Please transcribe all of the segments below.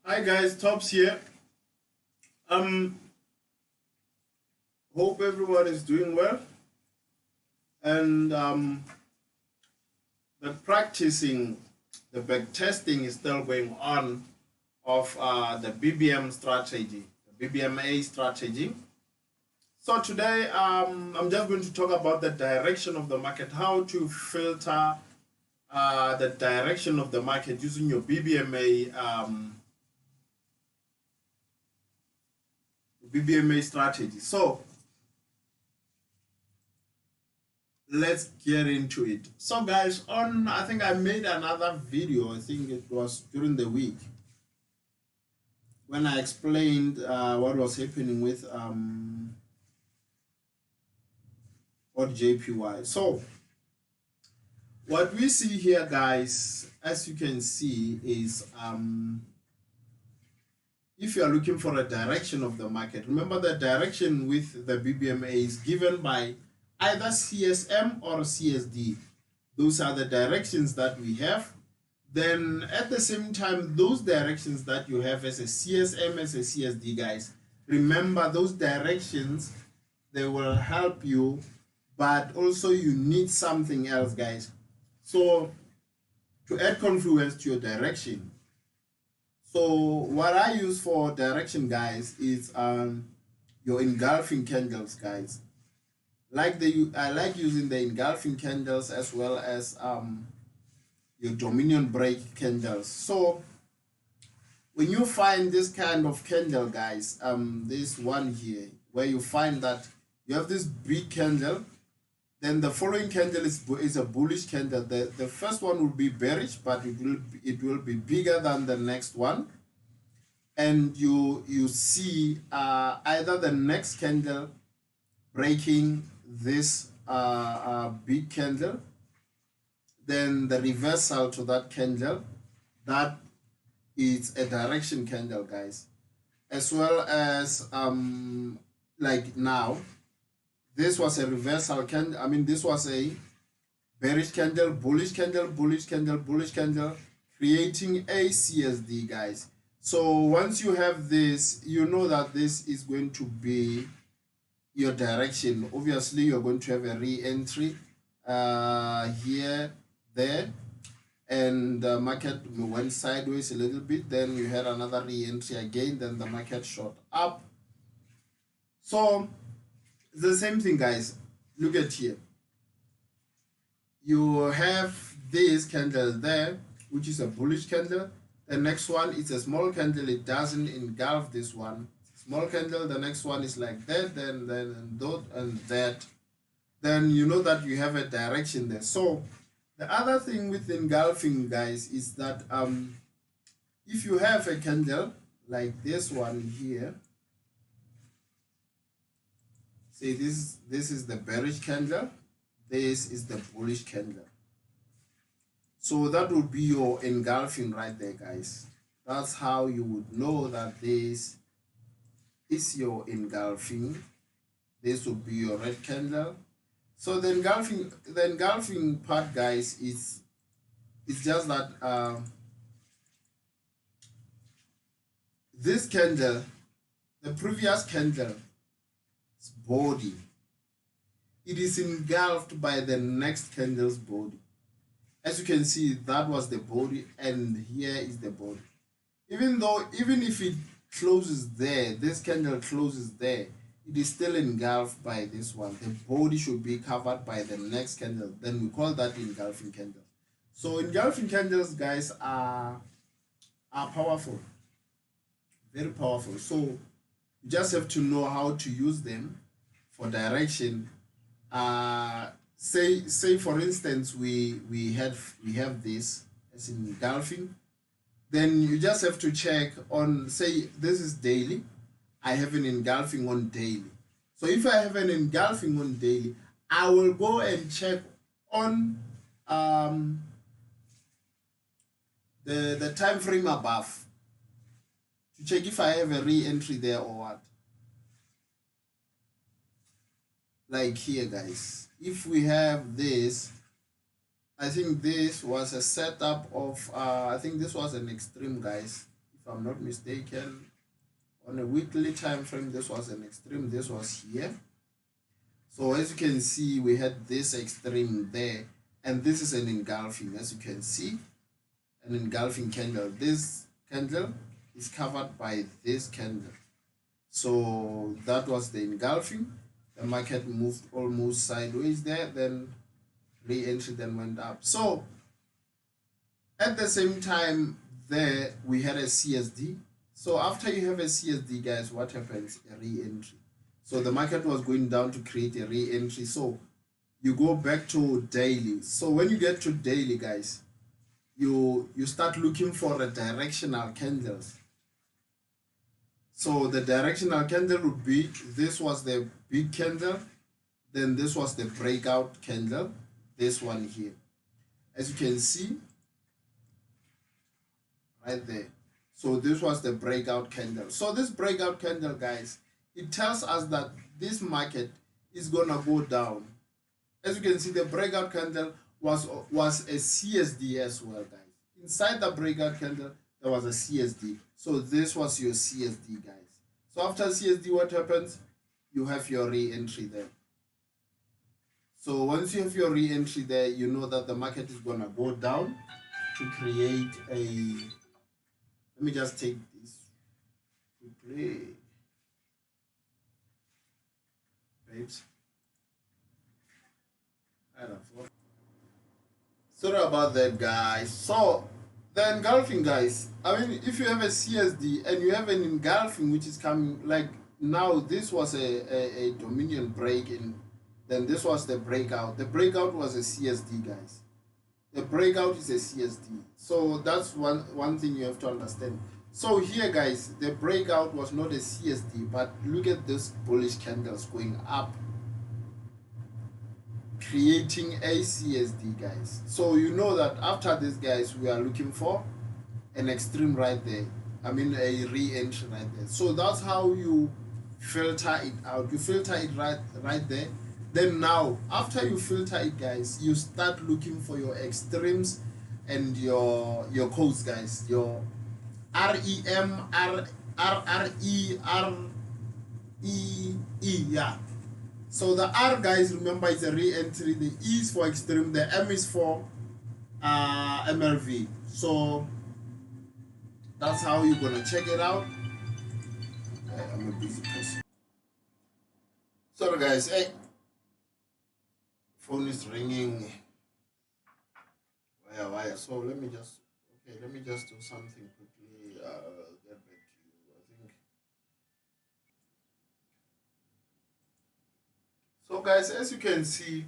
Hi guys, Tops here. Um, Hope everyone is doing well, and the practicing, the back testing is still going on of the BBM strategy, the BBMA strategy. So today, I'm just going to talk about the direction of the market, how to filter the direction of the market using your BBMA strategy. So let's get into it. So guys, I think I made another video, I think it was during the week, when I explained what was happening with or JPY. So what we see here, guys, as you can see, is if you are looking for a direction of the market, remember the direction with the BBMA is given by either CSM or CSD. Those are the directions that we have. Then at the same time, those directions that you have as a CSM, as a CSD, guys, remember those directions, they will help you, but also you need something else, guys. So to add confluence to your direction, so what I use for direction, guys, is your engulfing candles, guys. I like using the engulfing candles as well as your dominion break candles. So when you find this kind of candle, guys, this one here, where you find that you have this big candle, then the following candle is a bullish candle. The first one will be bearish, but it will be bigger than the next one. And you see either the next candle breaking this big candle, then the reversal to that candle, that is a direction candle, guys. As well as like now, this was a reversal candle. I mean, this was a bearish candle, bullish candle, bullish candle, bullish candle, creating a CSD, guys. So once you have this, you know that this is going to be your direction. Obviously, you're going to have a re-entry here, there, and the market went sideways a little bit. Then you had another re-entry again. Then the market shot up. So it's the same thing, guys. Look at here. You have this candle there, which is a bullish candle. The next one is a small candle. It doesn't engulf this one. Small candle. The next one is like that. Then and that. Then you know that you have a direction there. So the other thing with engulfing, guys, is that if you have a candle like this one here, say this is the bearish candle, this is the bullish candle. So that would be your engulfing right there, guys. That's how you would know that this is your engulfing. This would be your red candle. So the engulfing part, guys, is just that this candle, the previous candle's body, it is engulfed by the next candle's body. As you can see, that was the body, and here is the body. Even if it closes there, this candle closes there, it is still engulfed by this one. The body should be covered by the next candle. Then we call that engulfing candle. So engulfing candles, guys, are powerful, very powerful. So you just have to know how to use them for direction. Say for instance, we have this as in engulfing. Then you just have to check on, say this is daily, I have an engulfing on daily. So if I have an engulfing on daily, I will go and check on the time frame above to check if I have a re-entry there or what. Like here, guys, if we have this, I think this was a setup of I think this was an extreme, guys. if I'm not mistaken. On a weekly time frame, this was an extreme, this was here. So as you can see, we had this extreme there, and this is an engulfing. As you can see, an engulfing candle. This candle is covered by this candle. So that was the engulfing. The market moved almost sideways there, then re-entry, then went up. So at the same time there, we had a CSD. So after you have a CSD, guys, what happens? A re-entry. So the market was going down to create a re-entry. So you go back to daily. So when you get to daily, guys, you start looking for a directional candles. So the directional candle would be, this was the big candle, then this was the breakout candle, this one here. As you can see, right there. So this was the breakout candle. So this breakout candle, guys, it tells us that this market is gonna go down. As you can see, the breakout candle was a CSD as well, guys. Inside the breakout candle, there was a CSD. So this was your CSD, guys. So after CSD, what happens? You have your re-entry there. So once you have your re-entry there, you know that the market is gonna go down to create a. Let me just take this quickly. Right. Sorry about that, guys. So the engulfing, guys, I mean, if you have a CSD and you have an engulfing which is coming, like now this was a dominion break, and then this was the breakout. The breakout was a CSD, guys. The breakout is a CSD. So that's one thing you have to understand. So here, guys, the breakout was not a CSD, but look at this bullish candles going up, creating a CSD, guys. So you know that after this, guys, we are looking for an extreme right there. I mean a re-entry right there. So that's how you filter it out. You filter it right there. Then now, after you filter it, guys, you start looking for your extremes and your codes, guys. Your REM, yeah. So the R, guys, remember, is a re-entry. The E is for extreme. The M is for MLV. So that's how you're gonna check it out. I'm a busy person. Sorry, guys. Hey, phone is ringing. Why? So let me just do something quickly. Get back to you. I think. So, guys, as you can see,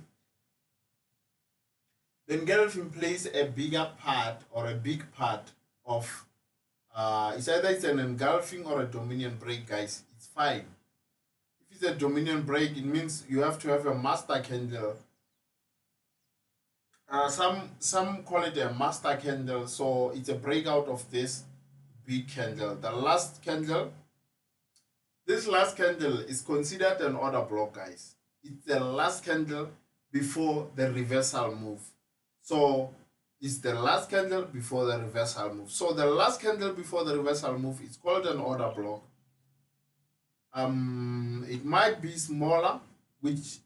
the engulfing plays a bigger part or a big part of. It's either it's an engulfing or a dominion break, guys. It's fine. If it's a dominion break, it means you have to have a master candle. Some call it a master candle. So it's a breakout of this big candle. The last candle. This last candle is considered an order block, guys. It's the last candle before the reversal move. So it's the last candle before the reversal move. So the last candle before the reversal move is called an order block. It might be smaller, which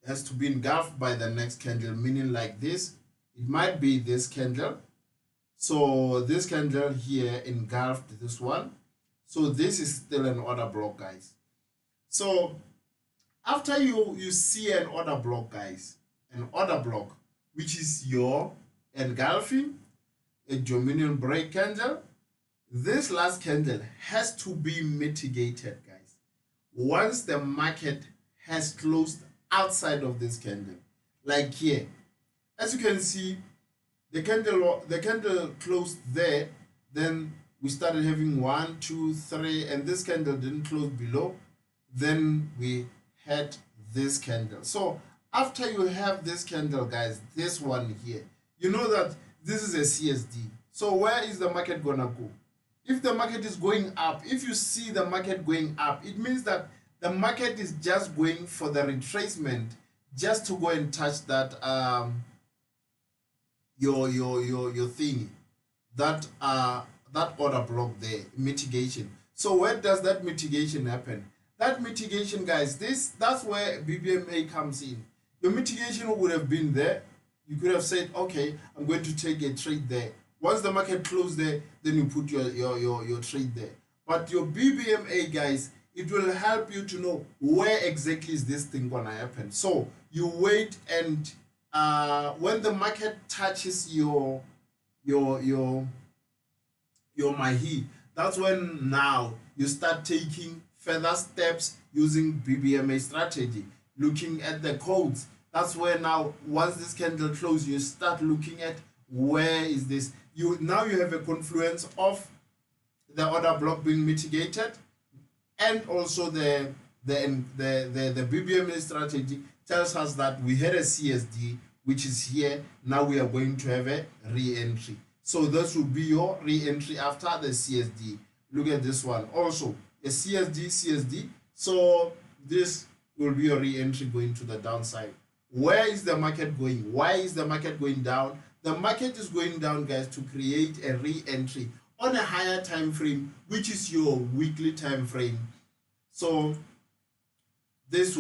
has to be engulfed by the next candle, meaning like this. It might be this candle. So this candle here engulfed this one. So this is still an order block, guys. So after you see an order block, guys, an order block, which is your engulfing, a dominion break candle, this last candle has to be mitigated, guys, once the market has closed outside of this candle. Like here, as you can see, the candle closed there, then we started having 1, 2, 3, and this candle didn't close below. Then we had this candle. So after you have this candle, guys, this one here, you know that this is a CSD. So where is the market gonna go? If the market is going up, if you see the market going up, it means that the market is just going for the retracement, just to go and touch that your thingy, that that order block there, mitigation. So where does that mitigation happen? That mitigation, guys, that's where BBMA comes in. Your mitigation would have been there. You could have said, okay, I'm going to take a trade there. Once the market closed there, then you put your trade there. But your BBMA, guys, it will help you to know where exactly is this thing gonna happen. So you wait, and when the market touches your mahi, that's when now you start taking further steps using BBMA strategy, looking at the codes. That's where now, once this candle closes, you start looking at where is this. You have a confluence of the order block being mitigated, and also the BBMA strategy tells us that we had a CSD which is here. Now we are going to have a re-entry. So this will be your re-entry after the CSD. Look at this one. Also a CSD. So this will be your re-entry going to the downside. Where is the market going? Why is the market going down? The market is going down, guys, to create a re-entry on a higher time frame, which is your weekly time frame. So this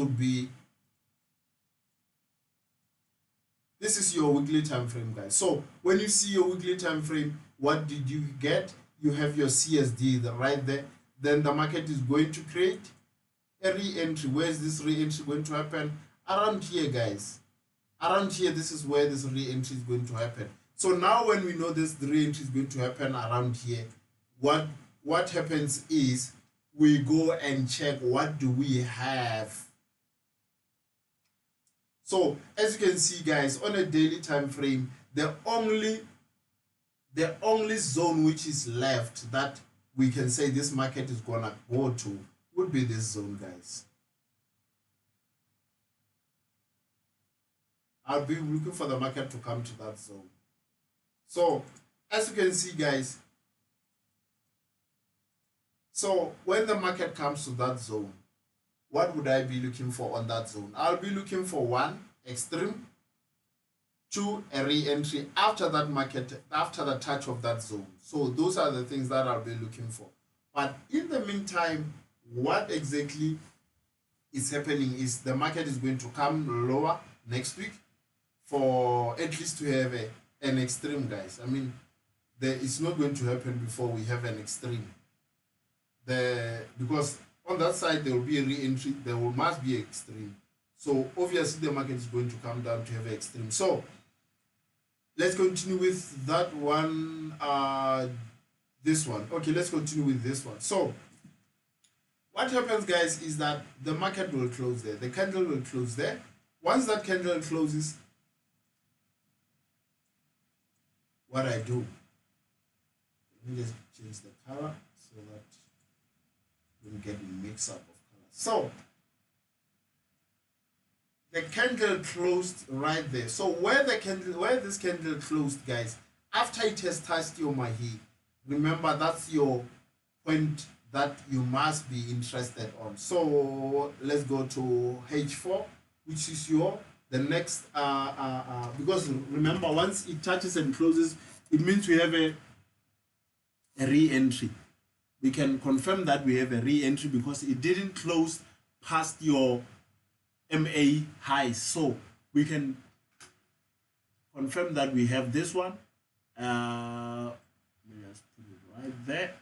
is your weekly time frame, guys. So when you see your weekly time frame, what did you get? You have your CSD right there. Then the market is going to create a re-entry. Where is this re-entry going to happen? Around here, guys. Around here, this is where this re-entry is going to happen. So now when we know this re-entry is going to happen around here, what happens is we go and check what do we have. So as you can see, guys, on a daily time frame, the only zone which is left that we can say this market is gonna go to would be this zone, guys. I'll be looking for the market to come to that zone. So as you can see, guys, so when the market comes to that zone, what would I be looking for on that zone? I'll be looking for 1, extreme, 2, a re-entry after that market, after the touch of that zone. So those are the things that I'll be looking for. But in the meantime, what exactly is happening is the market is going to come lower next week for at least to have an extreme, guys. I mean, it's not going to happen before we have an extreme. Because on that side there will be a re-entry, must be extreme. So obviously the market is going to come down to have an extreme. So let's continue with that one. This one. Okay, let's continue with this one. So what happens, guys, is that the market will close there. The candle will close there. Once that candle closes, what I do, let me just change the color so that we don't get a mix up of colors. So the candle closed right there. So where this candle closed, guys, after it has touched your mahi, remember that's your point that you must be interested on. So let's go to H4, which is the next because remember, once it touches and closes, it means we have a re-entry. We can confirm that we have a re-entry because it didn't close past your MA high. So we can confirm that we have this one. Let me just put it right there.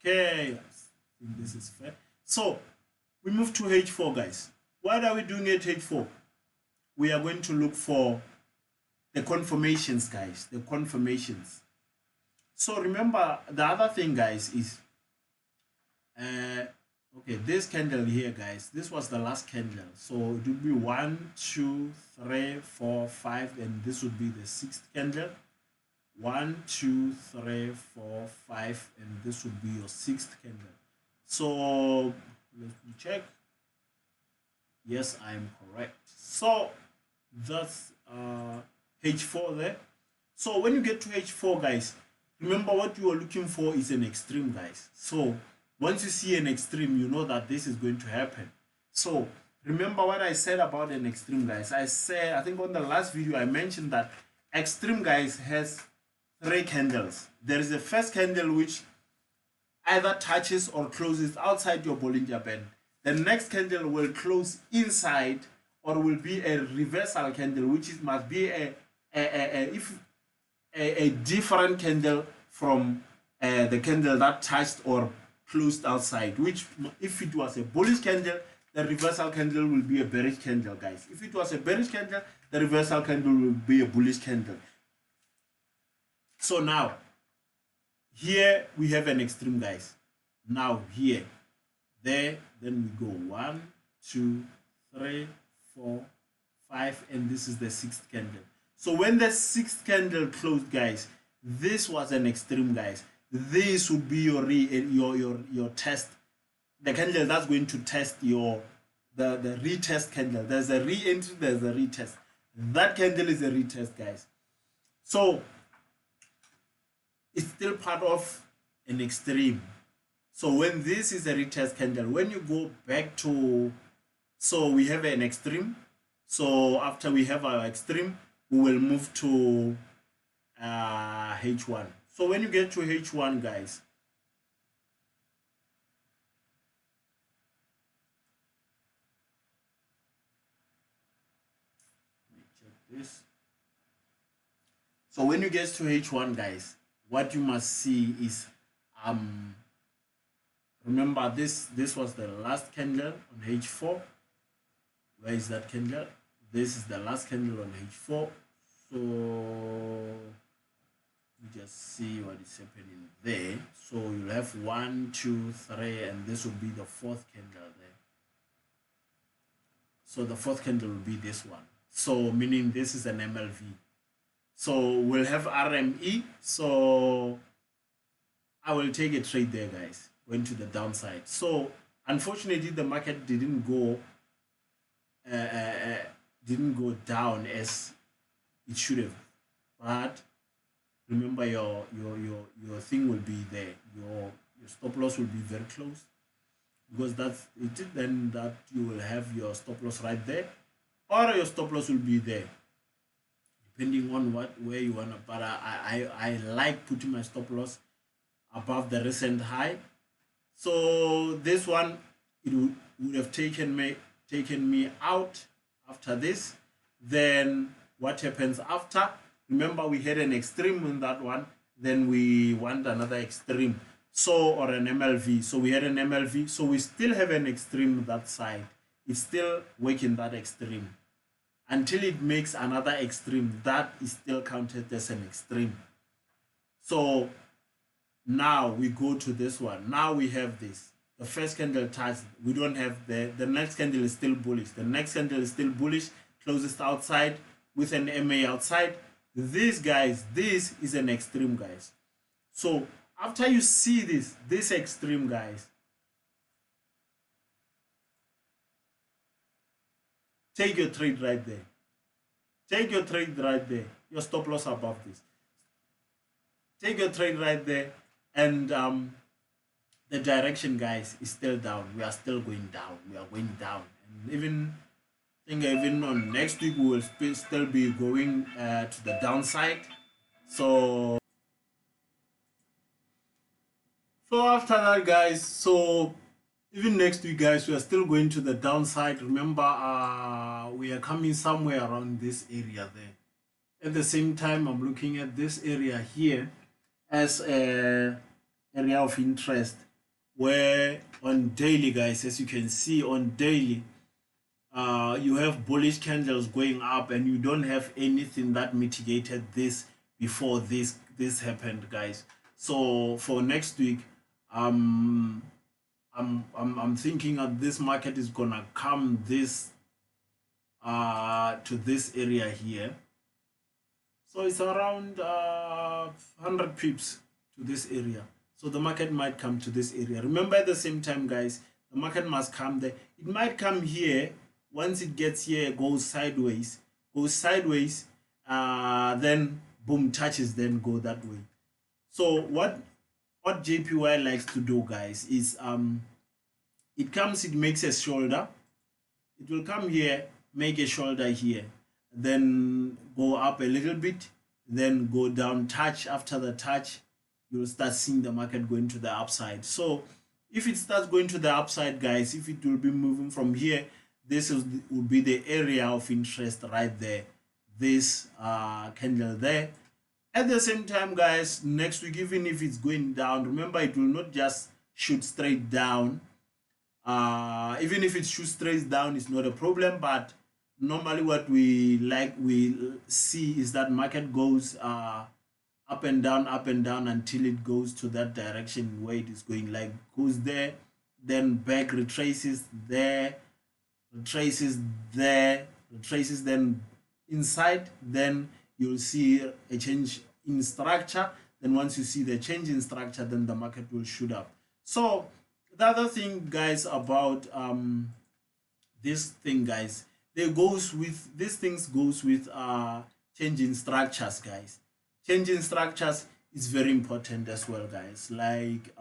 Okay, I think this is fair. So we move to H4, guys. What are we doing at H4? We are going to look for the confirmations, guys. The confirmations. So remember, the other thing, guys, is okay, this candle here, guys, this was the last candle. So it would be 1, 2, 3, 4, 5, and this would be the 6th candle. 1, 2, 3, 4, 5, and this would be your 6th candle. So let me check. Yes, I am correct. So that's H4 there. So when you get to H4, guys, remember what you are looking for is an extreme, guys. So once you see an extreme, you know that this is going to happen. So remember what I said about an extreme, guys. I think on the last video I mentioned that extreme, guys, has three candles. There is a first candle which either touches or closes outside your Bollinger Band. The next candle will close inside or will be a reversal candle, which must be a different candle from the candle that touched or closed outside. Which, if it was a bullish candle, the reversal candle will be a bearish candle, guys. If it was a bearish candle, the reversal candle will be a bullish candle. So now, here we have an extreme, guys. Now here, there, then we go 1, 2, 3, 4, 5, and this is the sixth candle. So when the sixth candle closed, guys, this was an extreme, guys. This would be your test, the candle that's going to test the retest candle. There's a re-entry, there's a retest. That candle is a retest, guys. So it's still part of an extreme. So when this is a retest candle, when you go back to, so we have an extreme. So after we have our extreme, we will move to H1. So when you get to H1, guys, let me check this. So when you get to H1, guys, what you must see is remember this was the last candle on H4. Where is that candle? This is the last candle on H4. So you just see what is happening there. So you'll have 1, 2, 3, and this will be the fourth candle there. So the fourth candle will be this one. So meaning this is an MLV. So we'll have RME. So I will take a trade there, guys, going to the downside. So unfortunately, the market didn't go down as it should have. But remember, your thing will be there. Your stop loss will be very close, because that's it. Then that you will have your stop loss right there, or your stop loss will be there, depending on where you wanna. But I like putting my stop loss above the recent high. So this one, it would have taken me out after this. Then what happens after? Remember, we had an extreme in that one. Then we want another extreme. So, or an MLV. So we had an MLV. So we still have an extreme that side. It's still working that extreme until it makes another extreme. That is still counted as an extreme. So now we go to this one. Now we have this. The first candle touched. We don't have the next candle is still bullish. The next candle is still bullish. Closes outside with an MA outside. This, guys, this is an extreme, guys. So after you see this extreme, guys, take your trade right there. Take your trade right there. Your stop loss above this. Take your trade right there. And the direction, guys, is still down. We are still going down. We are going down. And even on next week, we will still be going to the downside. So after that, guys, so even next week, guys, we are still going to the downside. Remember, we are coming somewhere around this area there. At the same time, I'm looking at this area here as a area of interest, where on daily, guys, as you can see on daily, you have bullish candles going up, and you don't have anything that mitigated this before this happened, guys. So for next week, I'm thinking that this market is gonna come this to this area here. So it's around 100 pips to this area. So the market might come to this area. Remember, at the same time, guys, the market must come there. It might come here. Once it gets here, goes sideways, then boom, touches, then go that way. So what JPY likes to do, guys, is it comes, it makes a shoulder. It will come here, make a shoulder here, then go up a little bit, then go down, touch. After the touch, you'll start seeing the market going to the upside. So if it starts going to the upside, guys, if it will be moving from here, will be the area of interest right there, this candle there. At the same time, guys, next week, even if it's going down, remember it will not just shoot straight down. Even if it shoots straight down, it's not a problem, but normally what we see is that market goes up and down until it goes to that direction where it is going, like goes there, then back, retraces there, retraces there, retraces, then inside, then you'll see a change in structure. Then once you see the change in structure, then the market will shoot up. So the other thing, guys, about this thing, guys, these things goes with changing structures, guys. Changing structures is very important as well, guys. Like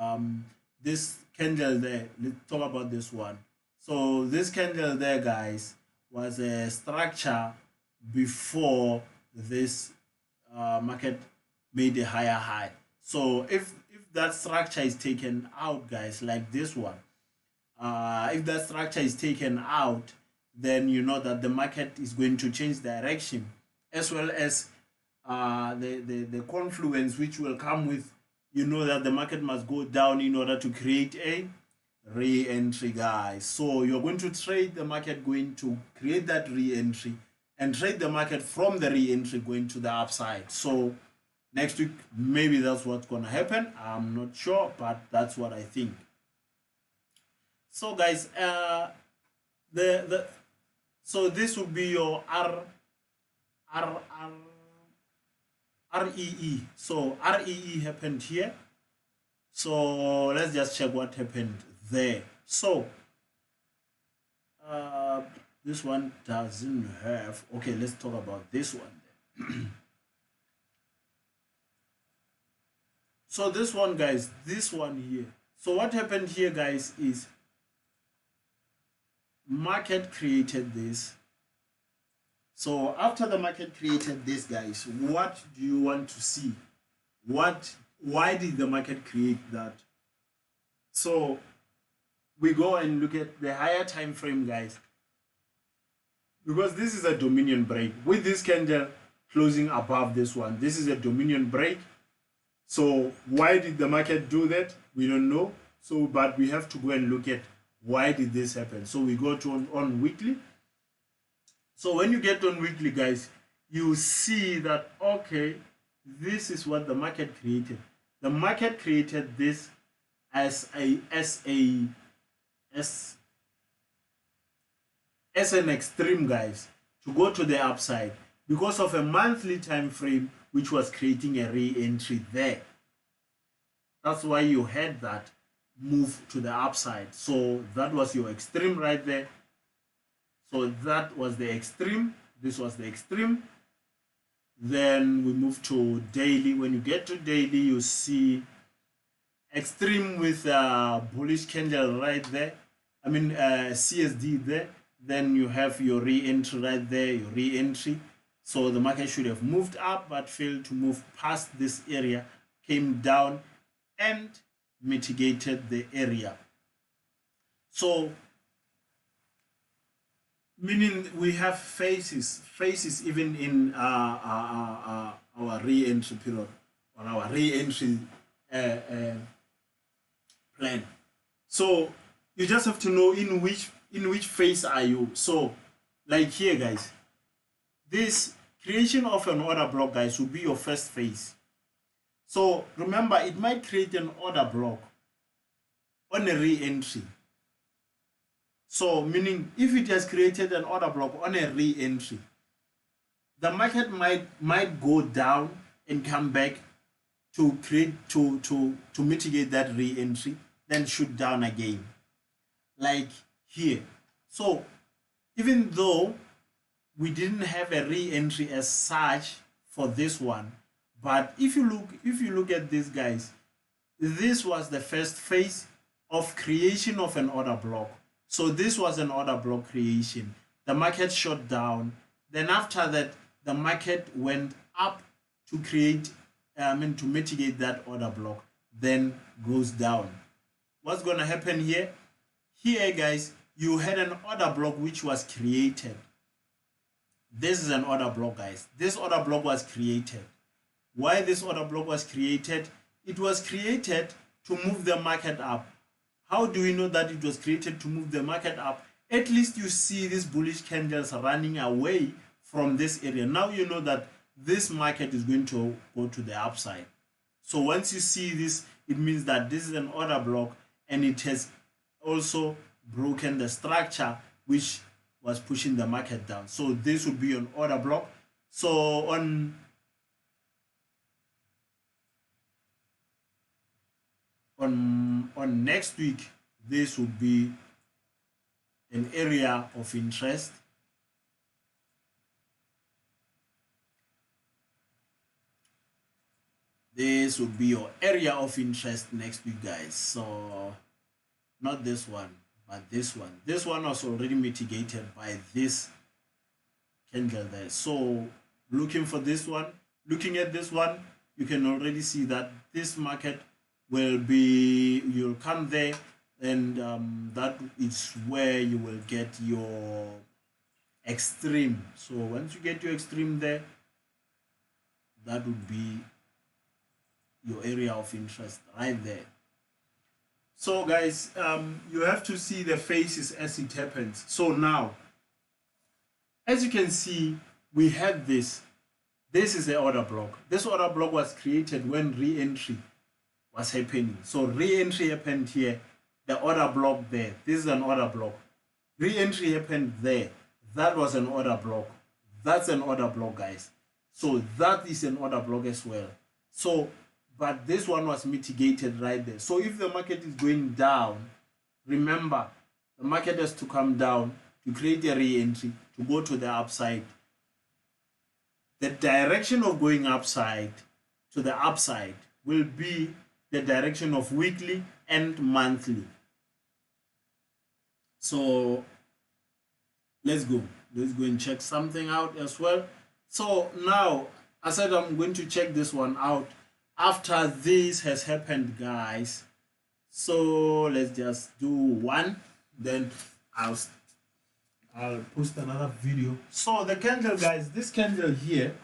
this candle there, let's talk about this one. So this candle there, guys, was a structure before this market made a higher high. So if that structure is taken out, guys, like this one, if that structure is taken out, then you know that the market is going to change direction, as well as the confluence which will come with, you know, that the market must go down in order to create a re-entry, guys. So you're going to trade the market going to create that re-entry, and trade the market from the re-entry going to the upside. So next week, maybe that's what's going to happen. I'm not sure, but that's what I think. So guys, so this will be your REE. So REE happened here. So let's just check what happened there. So this one doesn't have. Okay, let's talk about this one. So this one, guys, this one here. So what happened here, guys, is market created this. So after the market created this, guys, what do you want to see? Why did the market create that? So we go and look at the higher time frame, guys, because this is a dominion break with this candle closing above this one. This is a dominion break. So why did the market do that? We don't know. So, but we have to go and look at why did this happen. So we go to on weekly. So when you get on weekly, guys, you see that, okay, this is what the market created. The market created this as an extreme, guys, to go to the upside because of a monthly time frame which was creating a re-entry there. That's why you had that move to the upside. So that was your extreme right there. So that was the extreme. This was the extreme. Then we move to daily. When you get to daily, you see extreme with a bullish candle right there. I mean CSD there. Then you have your re-entry right there, your re-entry. So the market should have moved up but failed to move past this area, came down and mitigated the area. So meaning we have phases even in our re-entry period or our re-entry plan. So you just have to know in which phase are you. So like here, guys, this creation of an order block, guys, will be your first phase. So remember, it might create an order block on a re-entry. So meaning if it has created an order block on a re-entry, the market might go down and come back to create to mitigate that re-entry, then shoot down again, like here. So even though we didn't have a re-entry as such for this one, but if you look at this, guys, this was the first phase of creation of an order block. So this was an order block creation. The market shot down. Then after that, the market went up to create, to mitigate that order block, then goes down. What's gonna happen here? Here, guys, you had an order block which was created. This is an order block, guys. This order block was created. Why this order block was created? It was created to move the market up. How do we know that it was created to move the market up? At least you see these bullish candles running away from this area. Now you know that this market is going to go to the upside. So once you see this, it means that this is an order block and it has also broken the structure which was pushing the market down. So this would be an order block. So on next week, this would be an area of interest. This would be your area of interest next week, guys. So not this one, but this one. This one was already mitigated by this candle there. So looking for this one, looking at this one, you can already see that this market will be, you'll come there, and that is where you will get your extreme. So once you get your extreme there, that would be your area of interest right there. So guys, you have to see the phases as it happens. So now, as you can see, we have this is the order block. This order block was created when re-entry was happening. So re-entry happened here, the order block there, this is an order block. Re-entry happened there, that was an order block, that's an order block, guys. So that is an order block as well. So but this one was mitigated right there. So if the market is going down, remember, the market has to come down to create a re-entry to go to the upside. The direction of going upside to the upside will be the direction of weekly and monthly. So let's go and check something out as well. So now, I said I'm going to check this one out after this has happened, guys. So let's just do one, then I'll post another video. So the candle, guys, this candle here,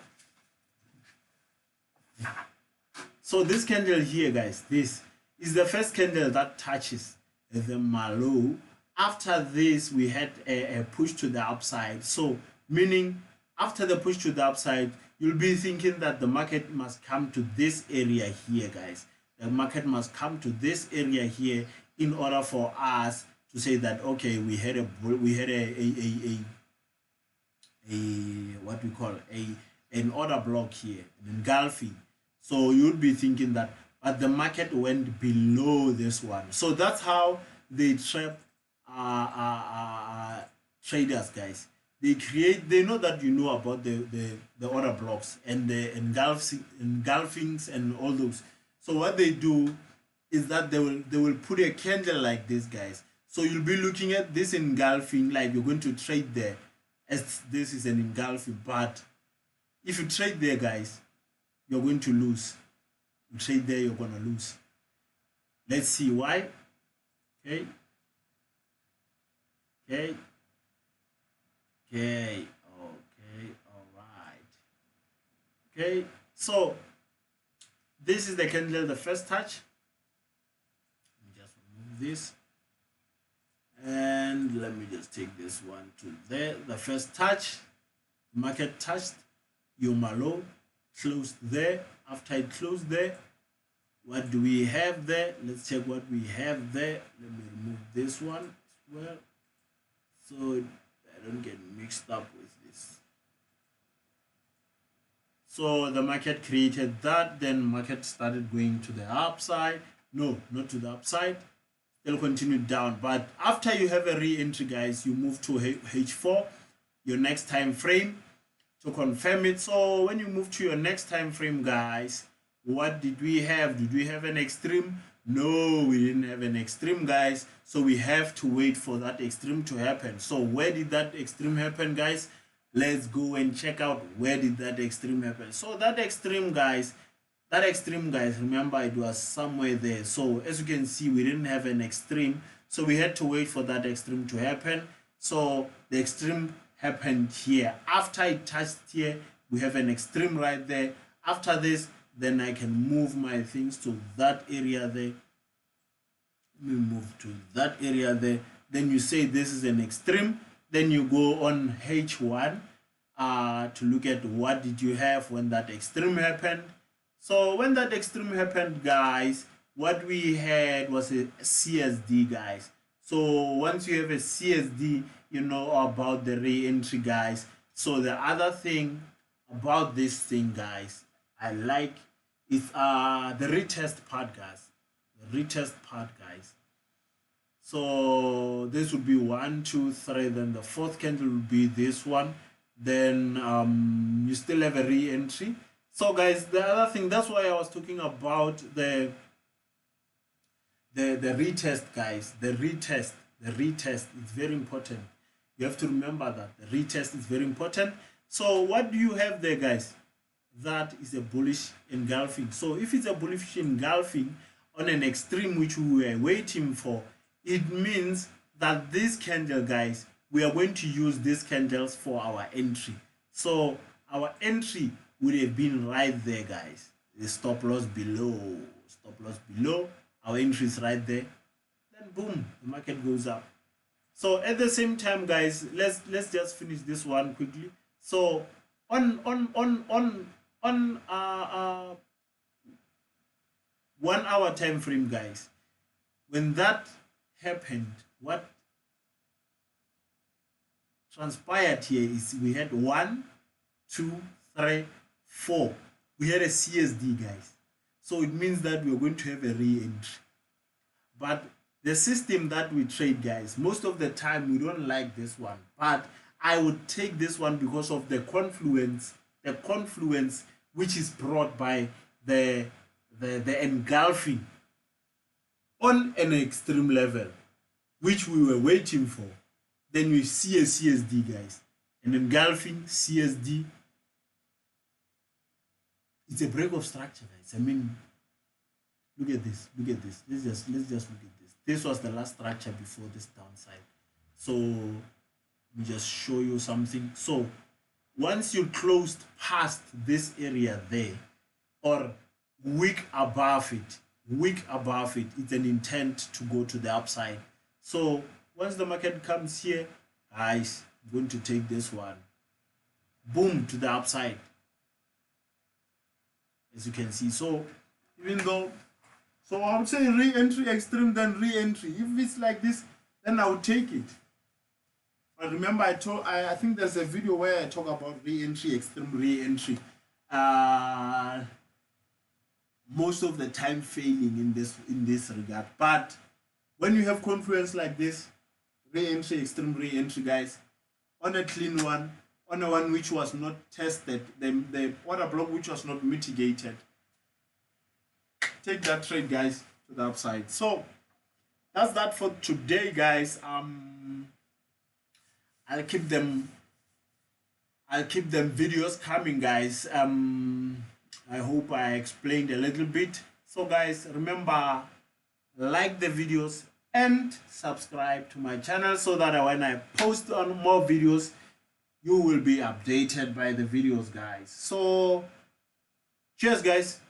so this candle here, guys, this is the first candle that touches the Malo. After this, we had a push to the upside. So meaning after the push to the upside, you'll be thinking that the market must come to this area here, guys. The market must come to this area here in order for us to say that, okay, we had a what we call an order block here, an engulfing. So you'll be thinking that, but the market went below this one. So that's how they trap traders, guys. They know that you know about the order blocks and the engulfings and all those. So what they do is that they will put a candle like this, guys. So you'll be looking at this engulfing like you're going to trade there, as this is an engulfing. But if you trade there, guys, you're going to lose. You trade there, you're gonna lose. Let's see why. Okay, all right. Okay, so this is the candle, the first touch. Let me just remove this, and let me just take this one to there. The first touch, market touched your Malo, closed there. After it closed there, what do we have there? Let's check what we have there. Let me remove this one as well, so I don't get mixed up with this. So the market created that, then market started going to the upside. No, not to the upside. They'll continue down. But after you have a re-entry, guys, you move to H4, your next time frame, to confirm it. So when you move to your next time frame, guys, what did we have? Did we have an extreme? No, we didn't have an extreme, guys. So we have to wait for that extreme to happen. So where did that extreme happen, guys? let's go and check out where did that extreme happen. So that extreme guys, remember it was somewhere there. So as you can see, we didn't have an extreme, so we had to wait for that extreme to happen. So the extreme happened here. After it touched here, we have an extreme right there. After this, then I can move my things to that area there. Let me move to that area there. Then you say this is an extreme. Then you go on H1 to look at what did you have when that extreme happened. So when that extreme happened, guys, what we had was a CSD, guys. So once you have a CSD, you know about the re-entry, guys. So the other thing about this thing, guys, I like is the retest part, guys. The retest part, guys. So this would be 1, 2, 3. Then the fourth candle will be this one. Then you still have a re-entry. So guys, the other thing, that's why I was talking about the retest, guys. The retest is very important. You have to remember that the retest is very important. So what do you have there, guys? That is a bullish engulfing. So if it's a bullish engulfing on an extreme which we were waiting for, it means that this candle, guys, we are going to use these candles for our entry. So our entry would have been right there, guys. The stop loss below. Our entry is right there. Then boom, the market goes up. So at the same time, guys, let's just finish this one quickly. So on 1 hour time frame, guys, when that happened, what transpired here is we had 1, 2, 3, 4. We had a CSD, guys. So it means that we're going to have a re-entry. But the system that we trade, guys, most of the time we don't like this one. But I would take this one because of the confluence which is brought by the engulfing on an extreme level, which we were waiting for. Then we see a CSD, guys. An engulfing CSD. It's a break of structure, guys. I mean, look at this. Let's just look at this. This was the last structure before this downside. So let me just show you something. So once you closed past this area there, or wick above it, it's an intent to go to the upside. So once the market comes here, guys, I'm going to take this one, boom, to the upside, as you can see. So even though, so I would say re-entry extreme, then re-entry. If it's like this, then I would take it. But remember, I think there's a video where I talk about re-entry, extreme re-entry. Most of the time failing in this regard. But when you have confluence like this, re-entry, extreme re-entry, guys, on a clean one, on a one which was not tested, the order block which was not mitigated, take that trade, guys, to the upside. So that's that for today, guys. I'll keep them videos coming, guys. I hope I explained a little bit. So guys, remember, like the videos and subscribe to my channel so that when I post on more videos, you will be updated by the videos, guys. So cheers, guys.